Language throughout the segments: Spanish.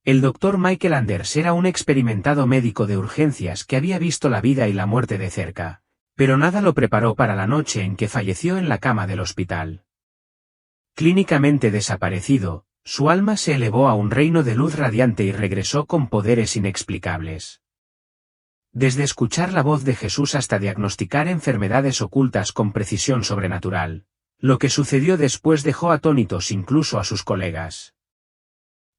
El doctor Michael Anders era un experimentado médico de urgencias que había visto la vida y la muerte de cerca, pero nada lo preparó para la noche en que falleció en la cama del hospital. Clínicamente desaparecido, su alma se elevó a un reino de luz radiante y regresó con poderes inexplicables. Desde escuchar la voz de Jesús hasta diagnosticar enfermedades ocultas con precisión sobrenatural, lo que sucedió después dejó atónitos incluso a sus colegas.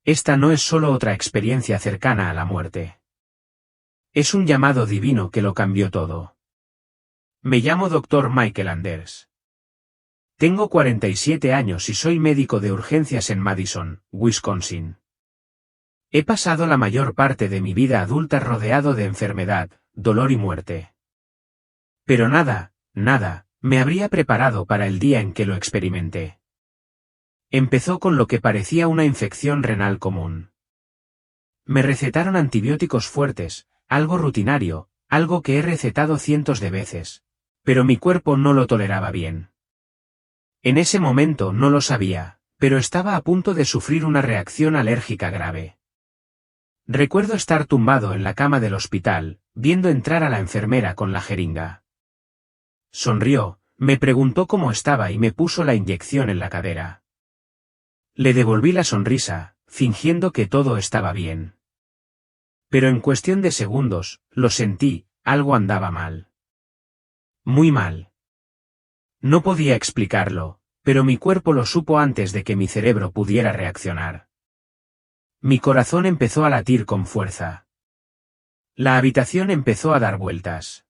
Esta no es solo otra experiencia cercana a la muerte. Es un llamado divino que lo cambió todo. Me llamo Dr. Michael Anders. Tengo 47 años y soy médico de urgencias en Madison, Wisconsin. He pasado la mayor parte de mi vida adulta rodeado de enfermedad, dolor y muerte. Pero nada, me habría preparado para el día en que lo experimenté. Empezó con lo que parecía una infección renal común. Me recetaron antibióticos fuertes, algo rutinario, algo que he recetado cientos de veces, pero mi cuerpo no lo toleraba bien. En ese momento no lo sabía, pero estaba a punto de sufrir una reacción alérgica grave. Recuerdo estar tumbado en la cama del hospital, viendo entrar a la enfermera con la jeringa. Sonrió, me preguntó cómo estaba y me puso la inyección en la cadera. Le devolví la sonrisa, fingiendo que todo estaba bien. Pero en cuestión de segundos, lo sentí, algo andaba mal. Muy mal. No podía explicarlo, pero mi cuerpo lo supo antes de que mi cerebro pudiera reaccionar. Mi corazón empezó a latir con fuerza. La habitación empezó a dar vueltas.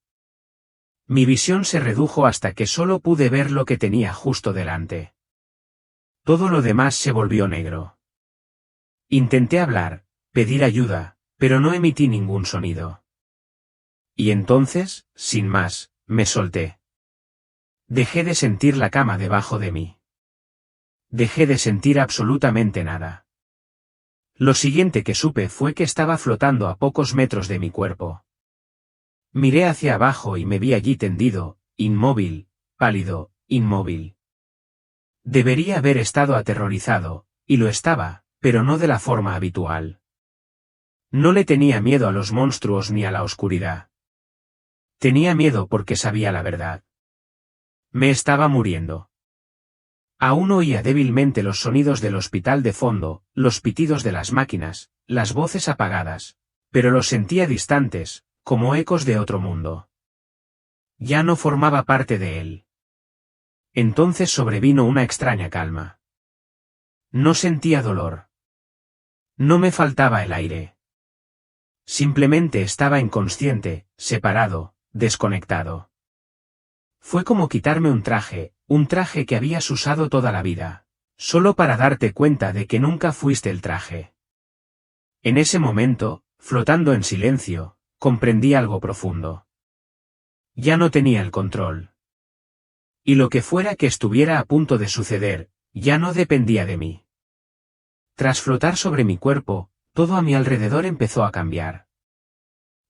Mi visión se redujo hasta que solo pude ver lo que tenía justo delante. Todo lo demás se volvió negro. Intenté hablar, pedir ayuda, pero no emití ningún sonido. Y entonces, sin más, me solté. Dejé de sentir la cama debajo de mí. Dejé de sentir absolutamente nada. Lo siguiente que supe fue que estaba flotando a pocos metros de mi cuerpo. Miré hacia abajo y me vi allí tendido, inmóvil, pálido, inmóvil. Debería haber estado aterrorizado, y lo estaba, pero no de la forma habitual. No le tenía miedo a los monstruos ni a la oscuridad. Tenía miedo porque sabía la verdad. Me estaba muriendo. Aún oía débilmente los sonidos del hospital de fondo, los pitidos de las máquinas, las voces apagadas, pero los sentía distantes, como ecos de otro mundo. Ya no formaba parte de él. Entonces sobrevino una extraña calma. No sentía dolor. No me faltaba el aire. Simplemente estaba inconsciente, separado, desconectado. Fue como quitarme un traje que habías usado toda la vida, solo para darte cuenta de que nunca fuiste el traje. En ese momento, flotando en silencio, comprendí algo profundo. Ya no tenía el control. Y lo que fuera que estuviera a punto de suceder, ya no dependía de mí. Tras flotar sobre mi cuerpo, todo a mi alrededor empezó a cambiar.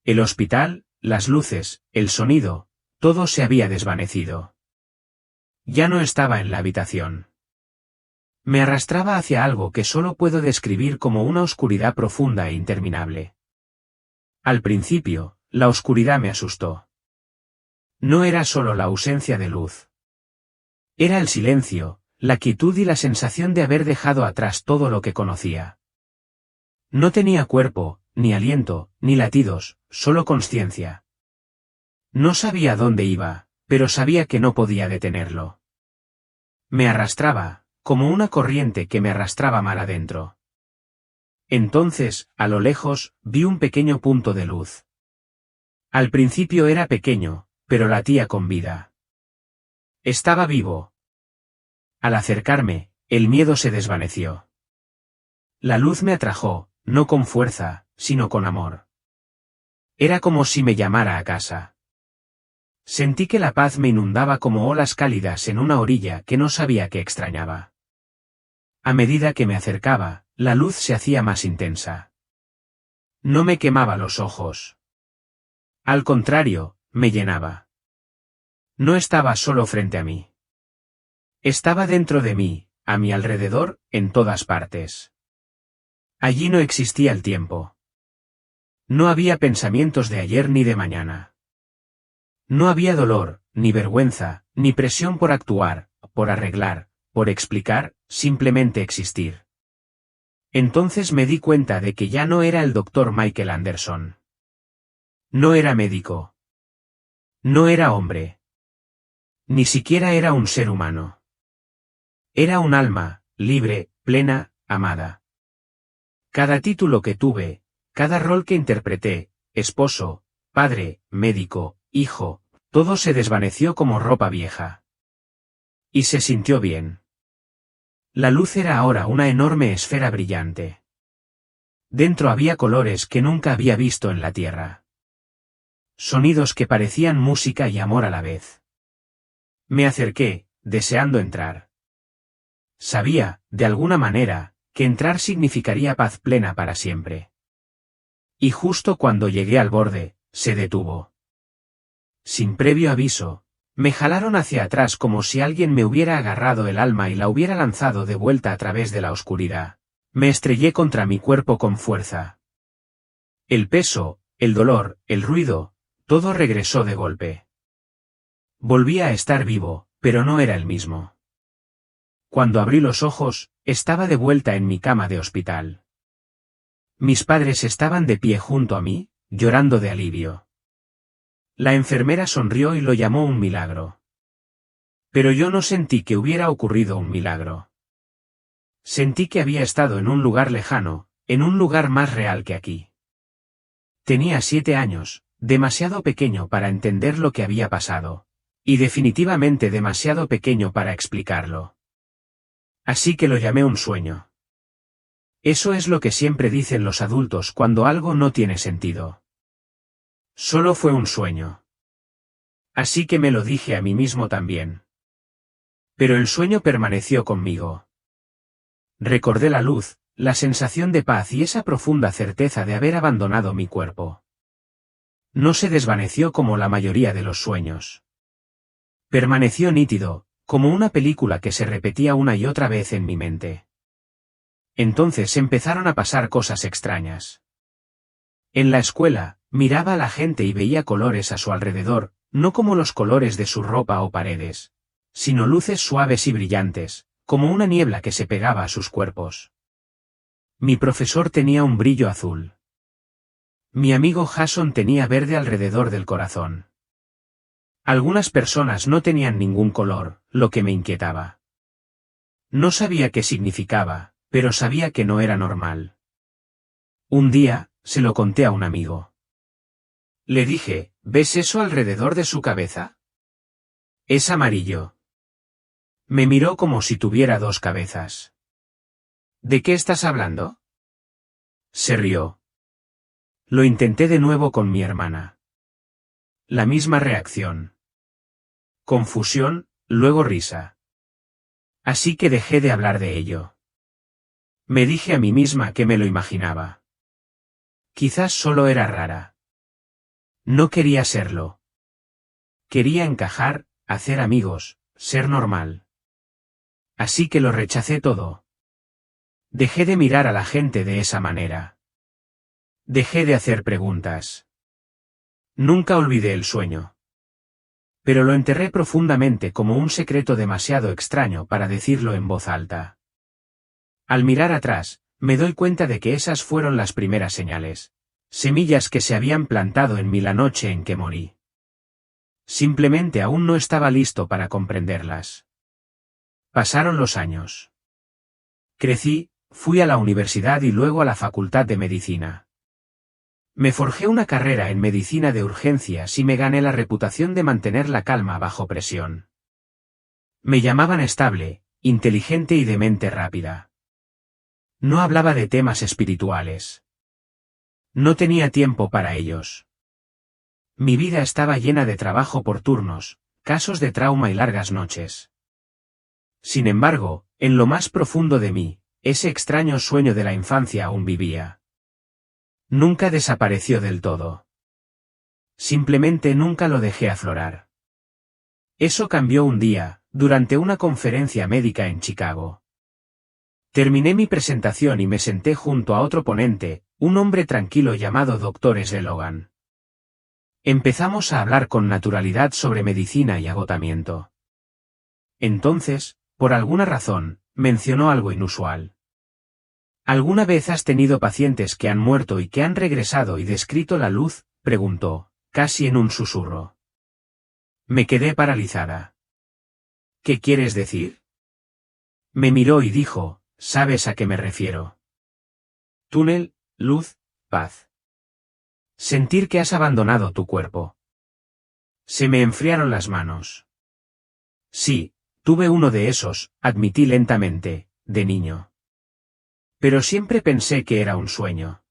El hospital, las luces, el sonido, todo se había desvanecido. Ya no estaba en la habitación. Me arrastraba hacia algo que solo puedo describir como una oscuridad profunda e interminable. Al principio, la oscuridad me asustó. No era solo la ausencia de luz. Era el silencio, la quietud y la sensación de haber dejado atrás todo lo que conocía. No tenía cuerpo, ni aliento, ni latidos, solo consciencia. No sabía dónde iba, pero sabía que no podía detenerlo. Me arrastraba, como una corriente que me arrastraba mar adentro. Entonces, a lo lejos, vi un pequeño punto de luz. Al principio era pequeño, pero latía con vida. Estaba vivo. Al acercarme, el miedo se desvaneció. La luz me atrajo, no con fuerza, sino con amor. Era como si me llamara a casa. Sentí que la paz me inundaba como olas cálidas en una orilla que no sabía que extrañaba. A medida que me acercaba, la luz se hacía más intensa. No me quemaba los ojos. Al contrario, me llenaba. No estaba solo frente a mí. Estaba dentro de mí, a mi alrededor, en todas partes. Allí no existía el tiempo. No había pensamientos de ayer ni de mañana. No había dolor, ni vergüenza, ni presión por actuar, por arreglar, por explicar, simplemente existir. Entonces me di cuenta de que ya no era el doctor Michael Anderson. No era médico. No era hombre. Ni siquiera era un ser humano. Era un alma, libre, plena, amada. Cada título que tuve, cada rol que interpreté, esposo, padre, médico, hijo, todo se desvaneció como ropa vieja. Y se sintió bien. La luz era ahora una enorme esfera brillante. Dentro había colores que nunca había visto en la tierra. Sonidos que parecían música y amor a la vez. Me acerqué, deseando entrar. Sabía, de alguna manera, que entrar significaría paz plena para siempre. Y justo cuando llegué al borde, se detuvo. Sin previo aviso, me jalaron hacia atrás como si alguien me hubiera agarrado el alma y la hubiera lanzado de vuelta a través de la oscuridad. Me estrellé contra mi cuerpo con fuerza. El peso, el dolor, el ruido, todo regresó de golpe. Volví a estar vivo, pero no era el mismo. Cuando abrí los ojos, estaba de vuelta en mi cama de hospital. Mis padres estaban de pie junto a mí, llorando de alivio. La enfermera sonrió y lo llamó un milagro. Pero yo no sentí que hubiera ocurrido un milagro. Sentí que había estado en un lugar lejano, en un lugar más real que aquí. Tenía 7 años, demasiado pequeño para entender lo que había pasado. Y definitivamente demasiado pequeño para explicarlo. Así que lo llamé un sueño. Eso es lo que siempre dicen los adultos cuando algo no tiene sentido. Solo fue un sueño. Así que me lo dije a mí mismo también. Pero el sueño permaneció conmigo. Recordé la luz, la sensación de paz y esa profunda certeza de haber abandonado mi cuerpo. No se desvaneció como la mayoría de los sueños. Permaneció nítido, como una película que se repetía una y otra vez en mi mente. Entonces empezaron a pasar cosas extrañas. En la escuela, miraba a la gente y veía colores a su alrededor, no como los colores de su ropa o paredes, sino luces suaves y brillantes, como una niebla que se pegaba a sus cuerpos. Mi profesor tenía un brillo azul. Mi amigo Jason tenía verde alrededor del corazón. Algunas personas no tenían ningún color, lo que me inquietaba. No sabía qué significaba, pero sabía que no era normal. Un día, se lo conté a un amigo. Le dije, ¿ves eso alrededor de su cabeza? Es amarillo. Me miró como si tuviera 2 cabezas. ¿De qué estás hablando? Se rió. Lo intenté de nuevo con mi hermana. La misma reacción. Confusión, luego risa. Así que dejé de hablar de ello. Me dije a mí misma que me lo imaginaba. Quizás solo era rara. No quería serlo. Quería encajar, hacer amigos, ser normal. Así que lo rechacé todo. Dejé de mirar a la gente de esa manera. Dejé de hacer preguntas. Nunca olvidé el sueño. Pero lo enterré profundamente como un secreto demasiado extraño para decirlo en voz alta. Al mirar atrás, me doy cuenta de que esas fueron las primeras señales. Semillas que se habían plantado en mí la noche en que morí. Simplemente aún no estaba listo para comprenderlas. Pasaron los años. Crecí, fui a la universidad y luego a la facultad de medicina. Me forjé una carrera en medicina de urgencias y me gané la reputación de mantener la calma bajo presión. Me llamaban estable, inteligente y de mente rápida. No hablaba de temas espirituales. No tenía tiempo para ellos. Mi vida estaba llena de trabajo por turnos, casos de trauma y largas noches. Sin embargo, en lo más profundo de mí, ese extraño sueño de la infancia aún vivía. Nunca desapareció del todo. Simplemente nunca lo dejé aflorar. Eso cambió un día, durante una conferencia médica en Chicago. Terminé mi presentación y me senté junto a otro ponente, un hombre tranquilo llamado Dr. S. Logan. Empezamos a hablar con naturalidad sobre medicina y agotamiento. Entonces, por alguna razón, mencionó algo inusual. ¿Alguna vez has tenido pacientes que han muerto y que han regresado y descrito la luz?, preguntó, casi en un susurro. Me quedé paralizada. ¿Qué quieres decir? Me miró y dijo, ¿sabes a qué me refiero? Túnel, luz, paz. Sentir que has abandonado tu cuerpo. Se me enfriaron las manos. Sí, tuve uno de esos, admití lentamente, de niño. Pero siempre pensé que era un sueño.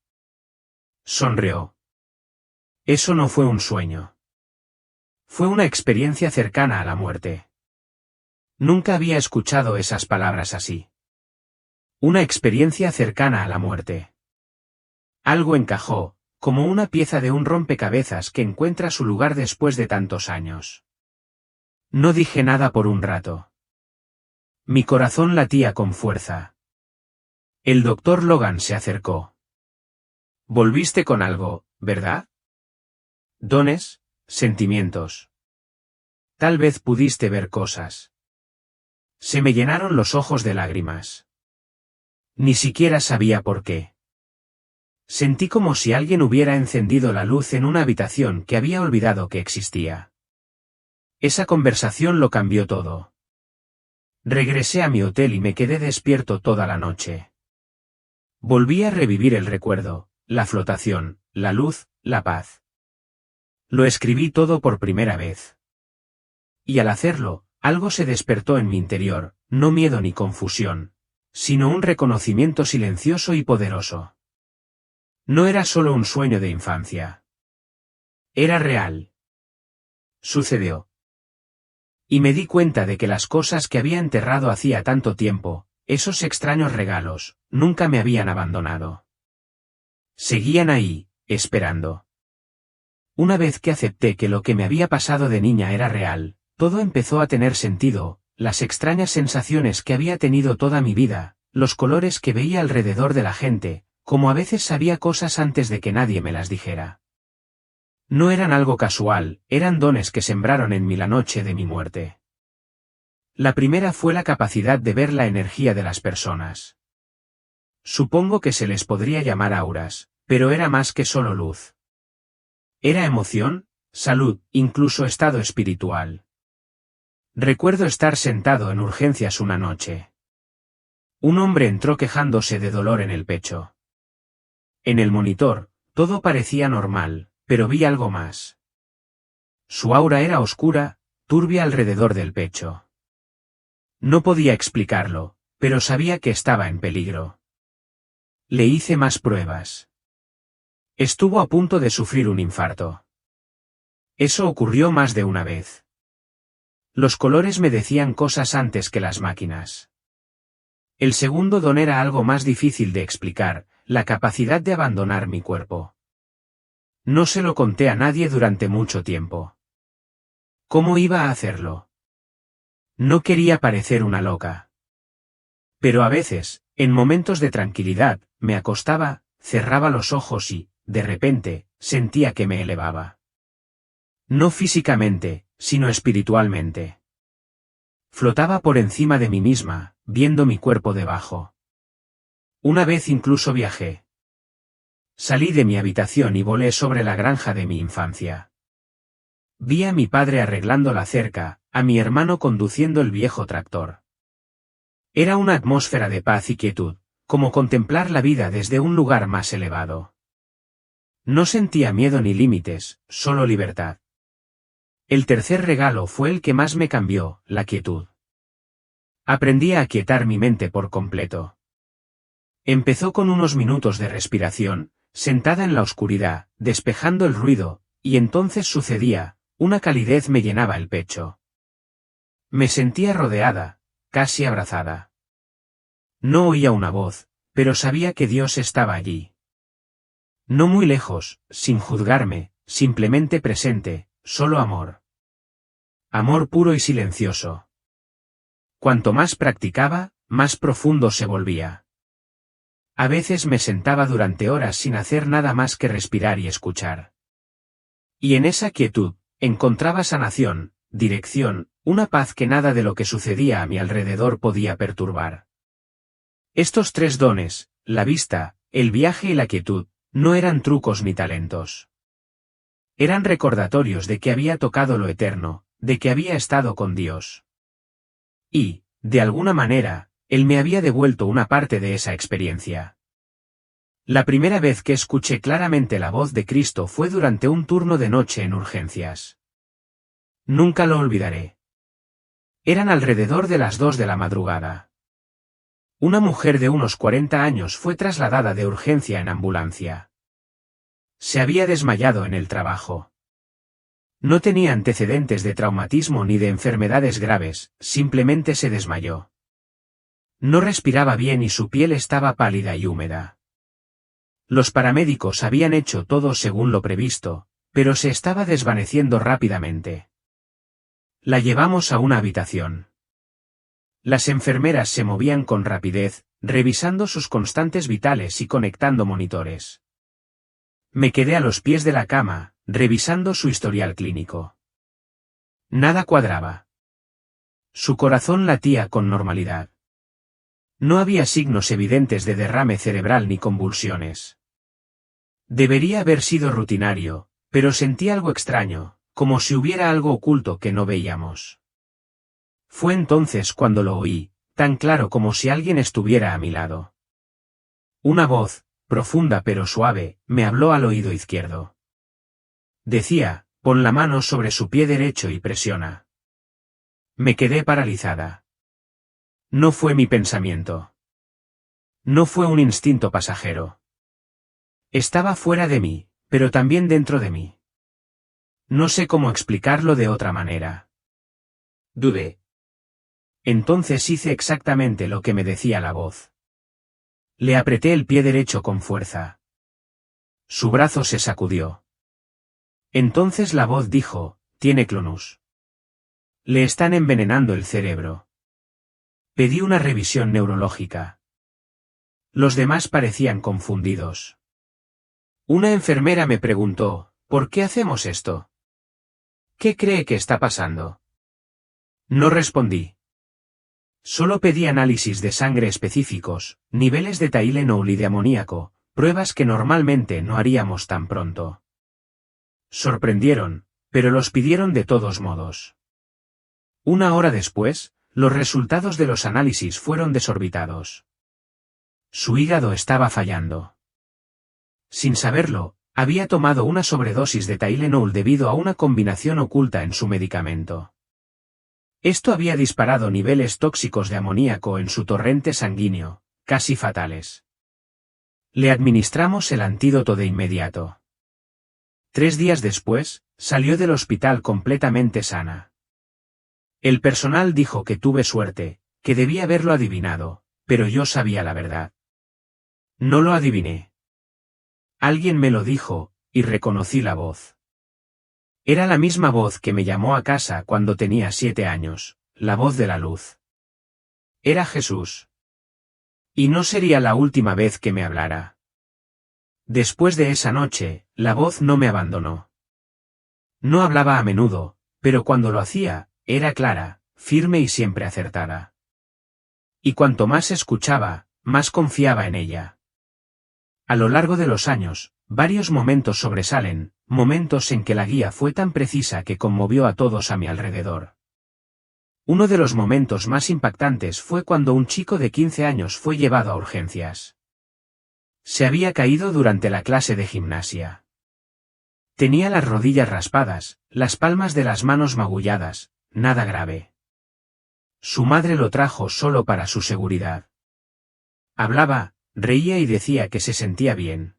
Sonrió. Eso no fue un sueño. Fue una experiencia cercana a la muerte. Nunca había escuchado esas palabras así. Una experiencia cercana a la muerte. Algo encajó, como una pieza de un rompecabezas que encuentra su lugar después de tantos años. No dije nada por un rato. Mi corazón latía con fuerza. El doctor Logan se acercó. Volviste con algo, ¿verdad? Dones, sentimientos. Tal vez pudiste ver cosas. Se me llenaron los ojos de lágrimas. Ni siquiera sabía por qué. Sentí como si alguien hubiera encendido la luz en una habitación que había olvidado que existía. Esa conversación lo cambió todo. Regresé a mi hotel y me quedé despierto toda la noche. Volví a revivir el recuerdo, la flotación, la luz, la paz. Lo escribí todo por primera vez. Y al hacerlo, algo se despertó en mi interior, no miedo ni confusión, sino un reconocimiento silencioso y poderoso. No era solo un sueño de infancia. Era real. Sucedió. Y me di cuenta de que las cosas que había enterrado hacía tanto tiempo, esos extraños regalos, nunca me habían abandonado. Seguían ahí, esperando. Una vez que acepté que lo que me había pasado de niña era real, todo empezó a tener sentido, las extrañas sensaciones que había tenido toda mi vida, los colores que veía alrededor de la gente, como a veces sabía cosas antes de que nadie me las dijera. No eran algo casual, eran dones que sembraron en mí la noche de mi muerte. La primera fue la capacidad de ver la energía de las personas. Supongo que se les podría llamar auras, pero era más que solo luz. Era emoción, salud, incluso estado espiritual. Recuerdo estar sentado en urgencias una noche. Un hombre entró quejándose de dolor en el pecho. En el monitor, todo parecía normal, pero vi algo más. Su aura era oscura, turbia alrededor del pecho. No podía explicarlo, pero sabía que estaba en peligro. Le hice más pruebas. Estuvo a punto de sufrir un infarto. Eso ocurrió más de una vez. Los colores me decían cosas antes que las máquinas. El segundo don era algo más difícil de explicar, la capacidad de abandonar mi cuerpo. No se lo conté a nadie durante mucho tiempo. ¿Cómo iba a hacerlo? No quería parecer una loca. Pero a veces, en momentos de tranquilidad, me acostaba, cerraba los ojos y, de repente, sentía que me elevaba. No físicamente, sino espiritualmente. Flotaba por encima de mí misma, viendo mi cuerpo debajo. Una vez incluso viajé. Salí de mi habitación y volé sobre la granja de mi infancia. Vi a mi padre arreglando la cerca, a mi hermano conduciendo el viejo tractor. Era una atmósfera de paz y quietud, como contemplar la vida desde un lugar más elevado. No sentía miedo ni límites, solo libertad. El tercer regalo fue el que más me cambió, la quietud. Aprendí a aquietar mi mente por completo. Empezó con unos minutos de respiración, sentada en la oscuridad, despejando el ruido, y entonces sucedía, una calidez me llenaba el pecho. Me sentía rodeada, casi abrazada. No oía una voz, pero sabía que Dios estaba allí. No muy lejos, sin juzgarme, simplemente presente, solo amor. Amor puro y silencioso. Cuanto más practicaba, más profundo se volvía. A veces me sentaba durante horas sin hacer nada más que respirar y escuchar. Y en esa quietud, encontraba sanación, dirección, una paz que nada de lo que sucedía a mi alrededor podía perturbar. Estos tres dones, la vista, el viaje y la quietud, no eran trucos ni talentos. Eran recordatorios de que había tocado lo eterno, de que había estado con Dios. Y, de alguna manera, Él me había devuelto una parte de esa experiencia. La primera vez que escuché claramente la voz de Cristo fue durante un turno de noche en urgencias. Nunca lo olvidaré. Eran alrededor de las 2 de la madrugada. Una mujer de unos 40 años fue trasladada de urgencia en ambulancia. Se había desmayado en el trabajo. No tenía antecedentes de traumatismo ni de enfermedades graves, simplemente se desmayó. No respiraba bien y su piel estaba pálida y húmeda. Los paramédicos habían hecho todo según lo previsto, pero se estaba desvaneciendo rápidamente. La llevamos a una habitación. Las enfermeras se movían con rapidez, revisando sus constantes vitales y conectando monitores. Me quedé a los pies de la cama, revisando su historial clínico. Nada cuadraba. Su corazón latía con normalidad. No había signos evidentes de derrame cerebral ni convulsiones. Debería haber sido rutinario, pero sentí algo extraño, como si hubiera algo oculto que no veíamos. Fue entonces cuando lo oí, tan claro como si alguien estuviera a mi lado. Una voz, profunda pero suave, me habló al oído izquierdo. Decía, pon la mano sobre su pie derecho y presiona. Me quedé paralizada. No fue mi pensamiento. No fue un instinto pasajero. Estaba fuera de mí, pero también dentro de mí. No sé cómo explicarlo de otra manera. Dudé. Entonces hice exactamente lo que me decía la voz. Le apreté el pie derecho con fuerza. Su brazo se sacudió. Entonces la voz dijo, tiene clonus. Le están envenenando el cerebro. Pedí una revisión neurológica. Los demás parecían confundidos. Una enfermera me preguntó, ¿por qué hacemos esto? ¿Qué cree que está pasando? No respondí. Solo pedí análisis de sangre específicos, niveles de Tylenol y de amoníaco, pruebas que normalmente no haríamos tan pronto. Sorprendieron, pero los pidieron de todos modos. Una hora después, los resultados de los análisis fueron desorbitados. Su hígado estaba fallando. Sin saberlo, había tomado una sobredosis de Tylenol debido a una combinación oculta en su medicamento. Esto había disparado niveles tóxicos de amoníaco en su torrente sanguíneo, casi fatales. Le administramos el antídoto de inmediato. 3 días después, salió del hospital completamente sana. El personal dijo que tuve suerte, que debía haberlo adivinado, pero yo sabía la verdad. No lo adiviné. Alguien me lo dijo, y reconocí la voz. Era la misma voz que me llamó a casa cuando tenía 7 años, la voz de la luz. Era Jesús. Y no sería la última vez que me hablara. Después de esa noche, la voz no me abandonó. No hablaba a menudo, pero cuando lo hacía, era clara, firme y siempre acertada. Y cuanto más escuchaba, más confiaba en ella. A lo largo de los años, varios momentos sobresalen, momentos en que la guía fue tan precisa que conmovió a todos a mi alrededor. Uno de los momentos más impactantes fue cuando un chico de 15 años fue llevado a urgencias. Se había caído durante la clase de gimnasia. Tenía las rodillas raspadas, las palmas de las manos magulladas, nada grave. Su madre lo trajo solo para su seguridad. Hablaba, reía y decía que se sentía bien.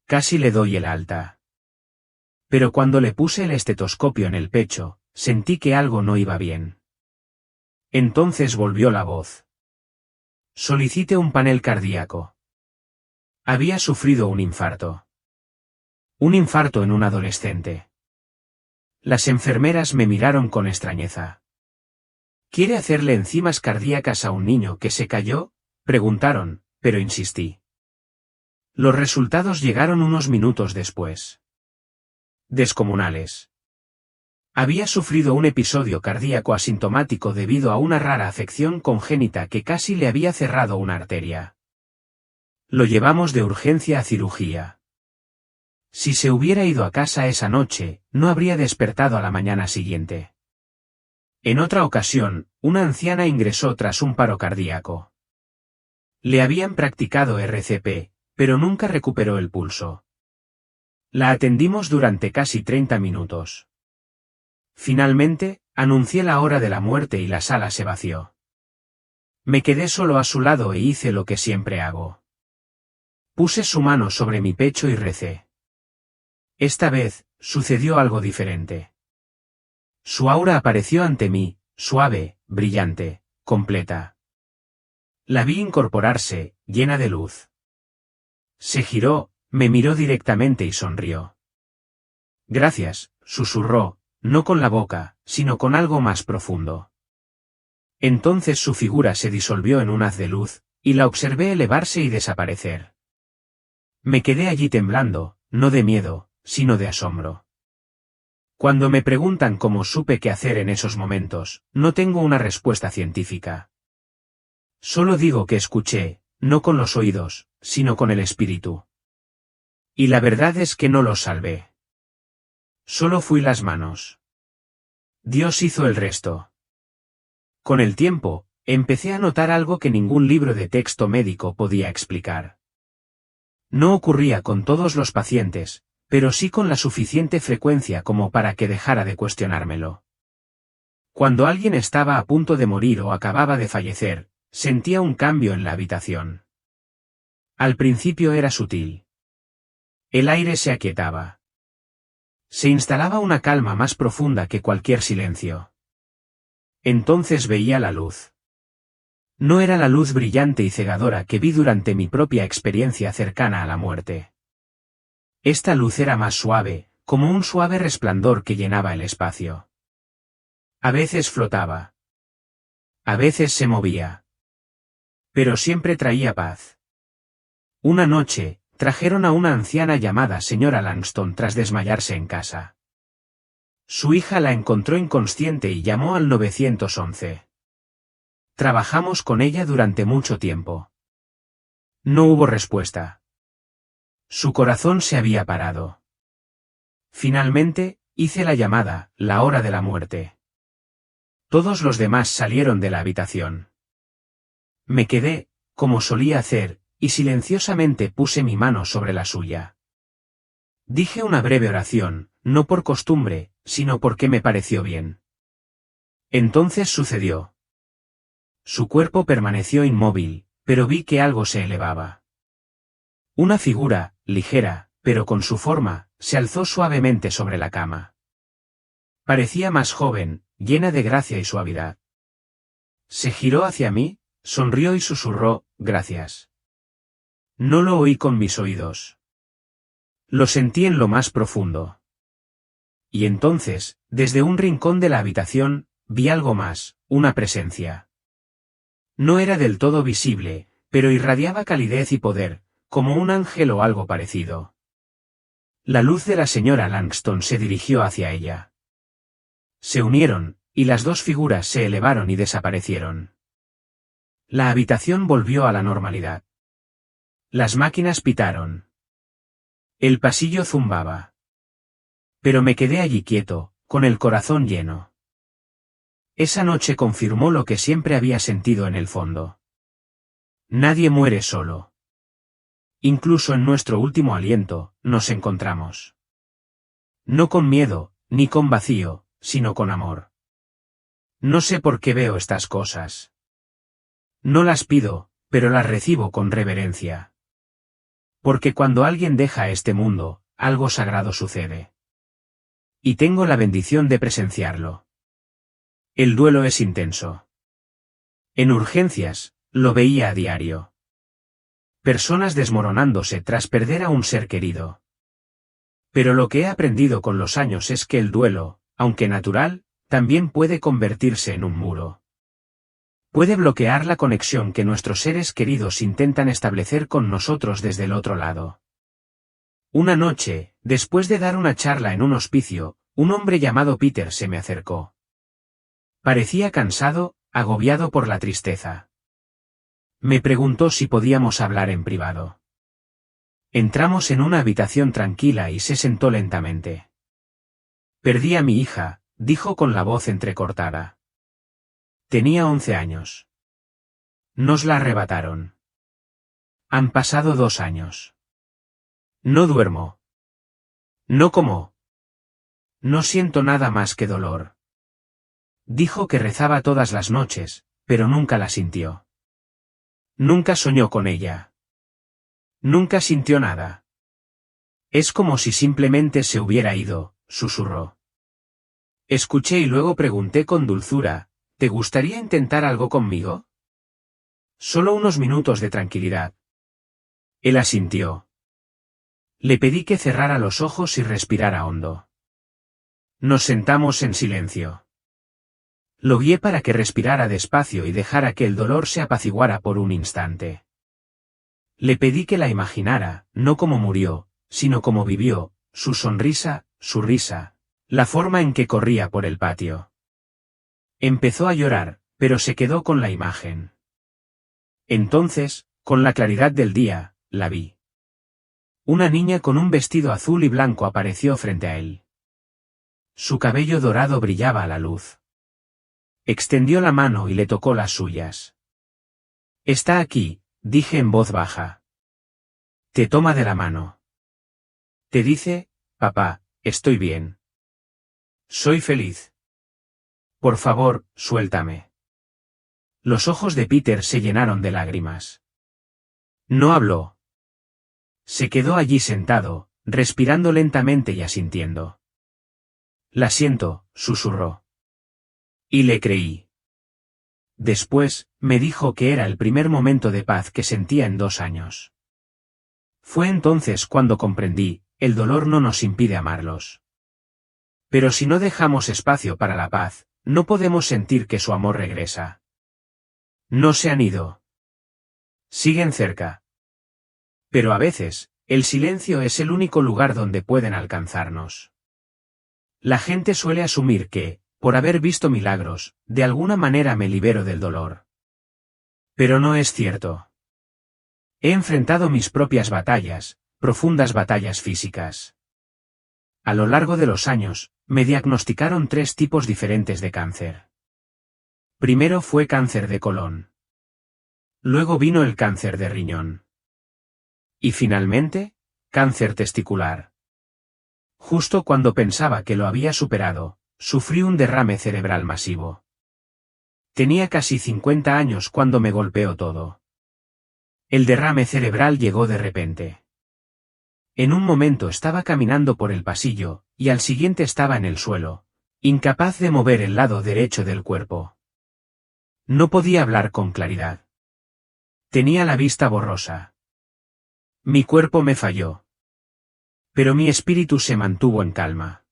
Casi le doy el alta. Pero cuando le puse el estetoscopio en el pecho, sentí que algo no iba bien. Entonces volvió la voz. Solicite un panel cardíaco. Había sufrido un infarto. Un infarto en un adolescente. Las enfermeras me miraron con extrañeza. ¿Quiere hacerle enzimas cardíacas a un niño que se cayó?, preguntaron, pero insistí. Los resultados llegaron unos minutos después. Descomunales. Había sufrido un episodio cardíaco asintomático debido a una rara afección congénita que casi le había cerrado una arteria. Lo llevamos de urgencia a cirugía. Si se hubiera ido a casa esa noche, no habría despertado a la mañana siguiente. En otra ocasión, una anciana ingresó tras un paro cardíaco. Le habían practicado RCP, pero nunca recuperó el pulso. La atendimos durante casi 30 minutos. Finalmente, anuncié la hora de la muerte y la sala se vació. Me quedé solo a su lado e hice lo que siempre hago. Puse su mano sobre mi pecho y recé. Esta vez, sucedió algo diferente. Su aura apareció ante mí, suave, brillante, completa. La vi incorporarse, llena de luz. Se giró, me miró directamente y sonrió. Gracias, susurró, no con la boca, sino con algo más profundo. Entonces su figura se disolvió en un haz de luz, y la observé elevarse y desaparecer. Me quedé allí temblando, no de miedo, sino de asombro. Cuando me preguntan cómo supe qué hacer en esos momentos, no tengo una respuesta científica. Solo digo que escuché, no con los oídos, sino con el espíritu. Y la verdad es que no los salvé. Solo fui las manos. Dios hizo el resto. Con el tiempo, empecé a notar algo que ningún libro de texto médico podía explicar. No ocurría con todos los pacientes, pero sí con la suficiente frecuencia como para que dejara de cuestionármelo. Cuando alguien estaba a punto de morir o acababa de fallecer, sentía un cambio en la habitación. Al principio era sutil. El aire se aquietaba. Se instalaba una calma más profunda que cualquier silencio. Entonces veía la luz. No era la luz brillante y cegadora que vi durante mi propia experiencia cercana a la muerte. Esta luz era más suave, como un suave resplandor que llenaba el espacio. A veces flotaba. A veces se movía. Pero siempre traía paz. Una noche, trajeron a una anciana llamada señora Langston tras desmayarse en casa. Su hija la encontró inconsciente y llamó al 911. Trabajamos con ella durante mucho tiempo. No hubo respuesta. Su corazón se había parado. Finalmente, hice la llamada, la hora de la muerte. Todos los demás salieron de la habitación. Me quedé, como solía hacer, y silenciosamente puse mi mano sobre la suya. Dije una breve oración, no por costumbre, sino porque me pareció bien. Entonces sucedió. Su cuerpo permaneció inmóvil, pero vi que algo se elevaba. Una figura, ligera, pero con su forma, se alzó suavemente sobre la cama. Parecía más joven, llena de gracia y suavidad. Se giró hacia mí, sonrió y susurró, gracias. No lo oí con mis oídos. Lo sentí en lo más profundo. Y entonces, desde un rincón de la habitación, vi algo más, una presencia. No era del todo visible, pero irradiaba calidez y poder, como un ángel o algo parecido. La luz de la señora Langston se dirigió hacia ella. Se unieron, y las dos figuras se elevaron y desaparecieron. La habitación volvió a la normalidad. Las máquinas pitaron. El pasillo zumbaba. Pero me quedé allí quieto, con el corazón lleno. Esa noche confirmó lo que siempre había sentido en el fondo. Nadie muere solo. Incluso en nuestro último aliento, nos encontramos. No con miedo, ni con vacío, sino con amor. No sé por qué veo estas cosas. No las pido, pero las recibo con reverencia. Porque cuando alguien deja este mundo, algo sagrado sucede. Y tengo la bendición de presenciarlo. El duelo es intenso. En urgencias, lo veía a diario. Personas desmoronándose tras perder a un ser querido. Pero lo que he aprendido con los años es que el duelo, aunque natural, también puede convertirse en un muro. Puede bloquear la conexión que nuestros seres queridos intentan establecer con nosotros desde el otro lado. Una noche, después de dar una charla en un hospicio, un hombre llamado Peter se me acercó. Parecía cansado, agobiado por la tristeza. Me preguntó si podíamos hablar en privado. Entramos en una habitación tranquila y se sentó lentamente. Perdí a mi hija, dijo con la voz entrecortada. Tenía 11 años. Nos la arrebataron. Han pasado 2 años. No duermo. No como. No siento nada más que dolor. Dijo que rezaba todas las noches, pero nunca la sintió. Nunca soñó con ella. Nunca sintió nada. Es como si simplemente se hubiera ido, susurró. Escuché y luego pregunté con dulzura, ¿te gustaría intentar algo conmigo? Solo unos minutos de tranquilidad. Él asintió. Le pedí que cerrara los ojos y respirara hondo. Nos sentamos en silencio. Lo guié para que respirara despacio y dejara que el dolor se apaciguara por un instante. Le pedí que la imaginara, no como murió, sino como vivió, su sonrisa, su risa, la forma en que corría por el patio. Empezó a llorar, pero se quedó con la imagen. Entonces, con la claridad del día, la vi. Una niña con un vestido azul y blanco apareció frente a él. Su cabello dorado brillaba a la luz. Extendió la mano y le tocó las suyas. Está aquí, dije en voz baja. Te toma de la mano. Te dice, papá, estoy bien. Soy feliz. Por favor, suéltame. Los ojos de Peter se llenaron de lágrimas. No habló. Se quedó allí sentado, respirando lentamente y asintiendo. La siento, susurró. Y le creí. Después, me dijo que era el primer momento de paz que sentía en 2 años. Fue entonces cuando comprendí, el dolor no nos impide amarlos. Pero si no dejamos espacio para la paz, no podemos sentir que su amor regresa. No se han ido. Siguen cerca. Pero a veces, el silencio es el único lugar donde pueden alcanzarnos. La gente suele asumir que, por haber visto milagros, de alguna manera me libero del dolor. Pero no es cierto. He enfrentado mis propias batallas, profundas batallas físicas. A lo largo de los años, me diagnosticaron 3 tipos diferentes de cáncer. Primero fue cáncer de colon. Luego vino el cáncer de riñón. Y finalmente, cáncer testicular. Justo cuando pensaba que lo había superado, sufrí un derrame cerebral masivo. Tenía casi 50 años cuando me golpeó todo. El derrame cerebral llegó de repente. En un momento estaba caminando por el pasillo, y al siguiente estaba en el suelo, incapaz de mover el lado derecho del cuerpo. No podía hablar con claridad. Tenía la vista borrosa. Mi cuerpo me falló. Pero mi espíritu se mantuvo en calma.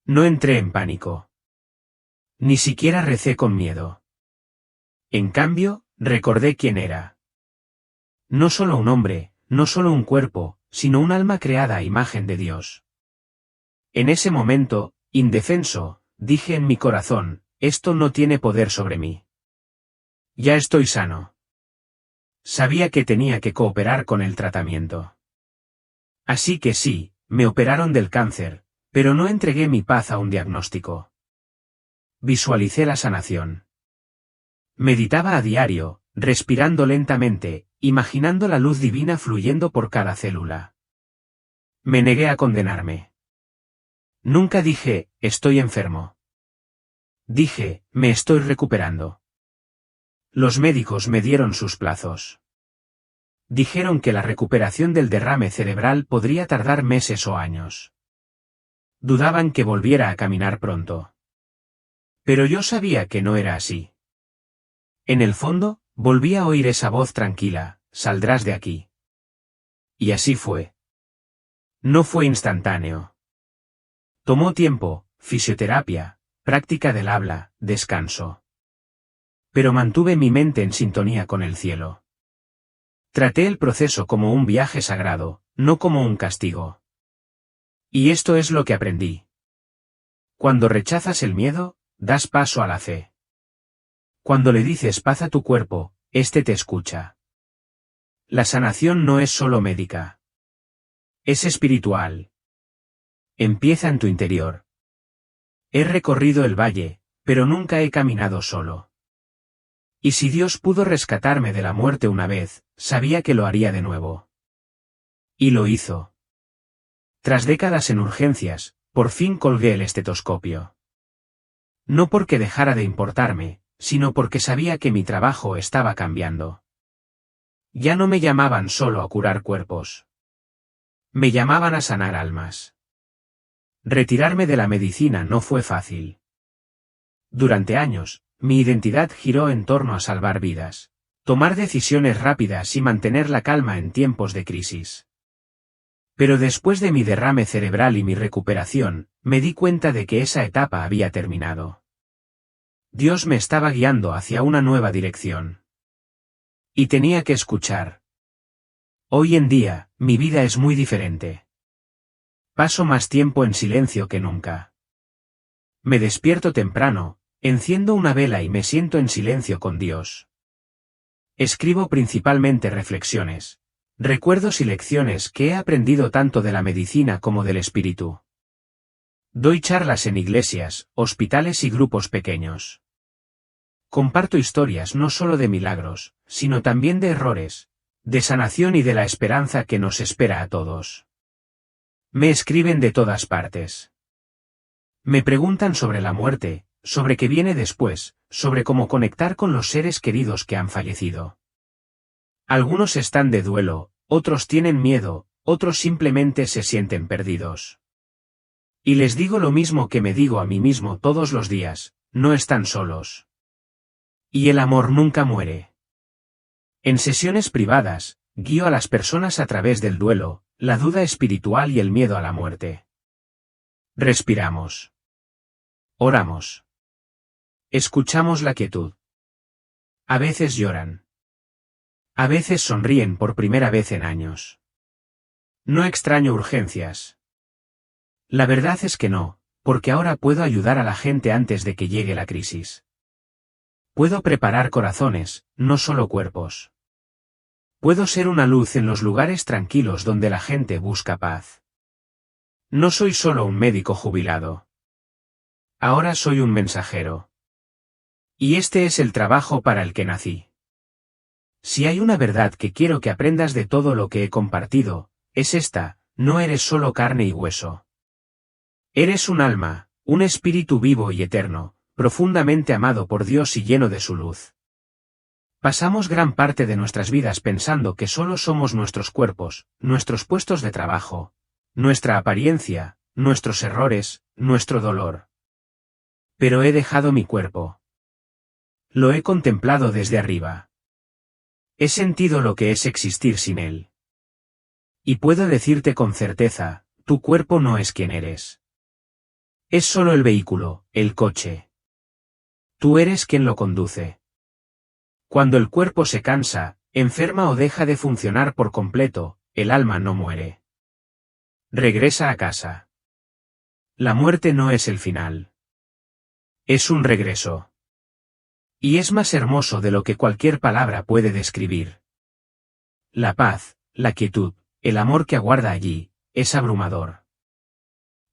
No entré en pánico. Ni siquiera recé con miedo. En cambio, recordé quién era. No solo un hombre, no solo un cuerpo, sino un alma creada a imagen de Dios. En ese momento, indefenso, dije en mi corazón, esto no tiene poder sobre mí. Ya estoy sano. Sabía que tenía que cooperar con el tratamiento. Así que sí, me operaron del cáncer, pero no entregué mi paz a un diagnóstico. Visualicé la sanación. Meditaba a diario, respirando lentamente, imaginando la luz divina fluyendo por cada célula. Me negué a condenarme. Nunca dije, estoy enfermo. Dije, me estoy recuperando. Los médicos me dieron sus plazos. Dijeron que la recuperación del derrame cerebral podría tardar meses o años. Dudaban que volviera a caminar pronto. Pero yo sabía que no era así. En el fondo, volví a oír esa voz tranquila, saldrás de aquí. Y así fue. No fue instantáneo. Tomó tiempo, fisioterapia, práctica del habla, descanso. Pero mantuve mi mente en sintonía con el cielo. Traté el proceso como un viaje sagrado, no como un castigo. Y esto es lo que aprendí. Cuando rechazas el miedo, das paso a la fe. Cuando le dices paz a tu cuerpo, éste te escucha. La sanación no es solo médica. Es espiritual. Empieza en tu interior. He recorrido el valle, pero nunca he caminado solo. Y si Dios pudo rescatarme de la muerte una vez, sabía que lo haría de nuevo. Y lo hizo. Tras décadas en urgencias, por fin colgué el estetoscopio. No porque dejara de importarme, sino porque sabía que mi trabajo estaba cambiando. Ya no me llamaban solo a curar cuerpos. Me llamaban a sanar almas. Retirarme de la medicina no fue fácil. Durante años, mi identidad giró en torno a salvar vidas, tomar decisiones rápidas y mantener la calma en tiempos de crisis. Pero después de mi derrame cerebral y mi recuperación, me di cuenta de que esa etapa había terminado. Dios me estaba guiando hacia una nueva dirección. Y tenía que escuchar. Hoy en día, mi vida es muy diferente. Paso más tiempo en silencio que nunca. Me despierto temprano, enciendo una vela y me siento en silencio con Dios. Escribo principalmente reflexiones, recuerdos y lecciones que he aprendido tanto de la medicina como del espíritu. Doy charlas en iglesias, hospitales y grupos pequeños. Comparto historias no solo de milagros, sino también de errores, de sanación y de la esperanza que nos espera a todos. Me escriben de todas partes. Me preguntan sobre la muerte, sobre qué viene después, sobre cómo conectar con los seres queridos que han fallecido. Algunos están de duelo, otros tienen miedo, otros simplemente se sienten perdidos. Y les digo lo mismo que me digo a mí mismo todos los días, no están solos. Y el amor nunca muere. En sesiones privadas, guío a las personas a través del duelo, la duda espiritual y el miedo a la muerte. Respiramos. Oramos. Escuchamos la quietud. A veces lloran. A veces sonríen por primera vez en años. No extraño urgencias. La verdad es que no, porque ahora puedo ayudar a la gente antes de que llegue la crisis. Puedo preparar corazones, no solo cuerpos. Puedo ser una luz en los lugares tranquilos donde la gente busca paz. No soy solo un médico jubilado. Ahora soy un mensajero. Y este es el trabajo para el que nací. Si hay una verdad que quiero que aprendas de todo lo que he compartido, es esta: no eres solo carne y hueso. Eres un alma, un espíritu vivo y eterno, profundamente amado por Dios y lleno de su luz. Pasamos gran parte de nuestras vidas pensando que solo somos nuestros cuerpos, nuestros puestos de trabajo, nuestra apariencia, nuestros errores, nuestro dolor. Pero he dejado mi cuerpo. Lo he contemplado desde arriba. He sentido lo que es existir sin él. Y puedo decirte con certeza, tu cuerpo no es quien eres. Es solo el vehículo, el coche. Tú eres quien lo conduce. Cuando el cuerpo se cansa, enferma o deja de funcionar por completo, el alma no muere. Regresa a casa. La muerte no es el final. Es un regreso. Y es más hermoso de lo que cualquier palabra puede describir. La paz, la quietud, el amor que aguarda allí, es abrumador.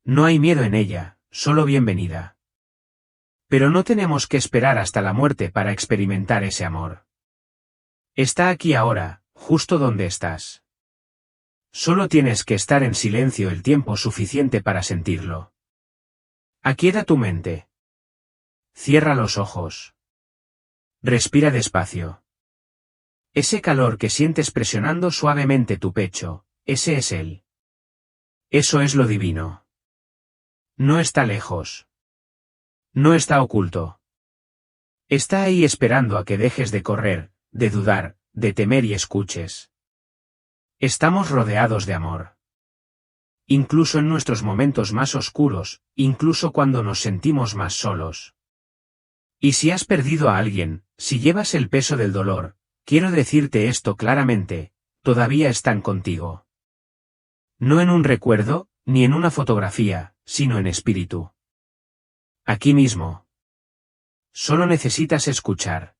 No hay miedo en ella, solo bienvenida. Pero no tenemos que esperar hasta la muerte para experimentar ese amor. Está aquí ahora, justo donde estás. Solo tienes que estar en silencio el tiempo suficiente para sentirlo. Aquieta tu mente. Cierra los ojos. Respira despacio. Ese calor que sientes presionando suavemente tu pecho, ese es él. Eso es lo divino. No está lejos. No está oculto. Está ahí esperando a que dejes de correr, de dudar, de temer y escuches. Estamos rodeados de amor. Incluso en nuestros momentos más oscuros, incluso cuando nos sentimos más solos. Y si has perdido a alguien, si llevas el peso del dolor, quiero decirte esto claramente, todavía están contigo. No en un recuerdo, ni en una fotografía, sino en espíritu. Aquí mismo. Solo necesitas escuchar.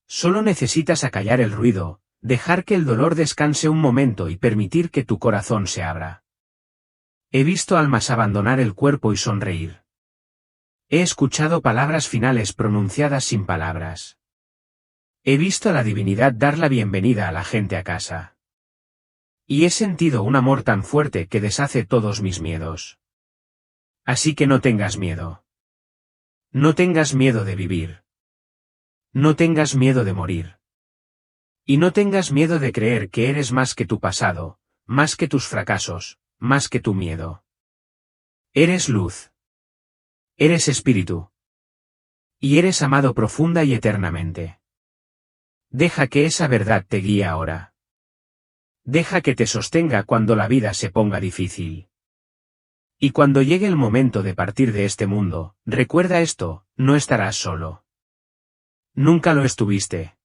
Solo necesitas acallar el ruido, dejar que el dolor descanse un momento y permitir que tu corazón se abra. He visto almas abandonar el cuerpo y sonreír. He escuchado palabras finales pronunciadas sin palabras. He visto a la divinidad dar la bienvenida a la gente a casa. Y he sentido un amor tan fuerte que deshace todos mis miedos. Así que no tengas miedo. No tengas miedo de vivir. No tengas miedo de morir. Y no tengas miedo de creer que eres más que tu pasado, más que tus fracasos, más que tu miedo. Eres luz. Eres espíritu. Y eres amado profunda y eternamente. Deja que esa verdad te guíe ahora. Deja que te sostenga cuando la vida se ponga difícil. Y cuando llegue el momento de partir de este mundo, recuerda esto, no estarás solo. Nunca lo estuviste.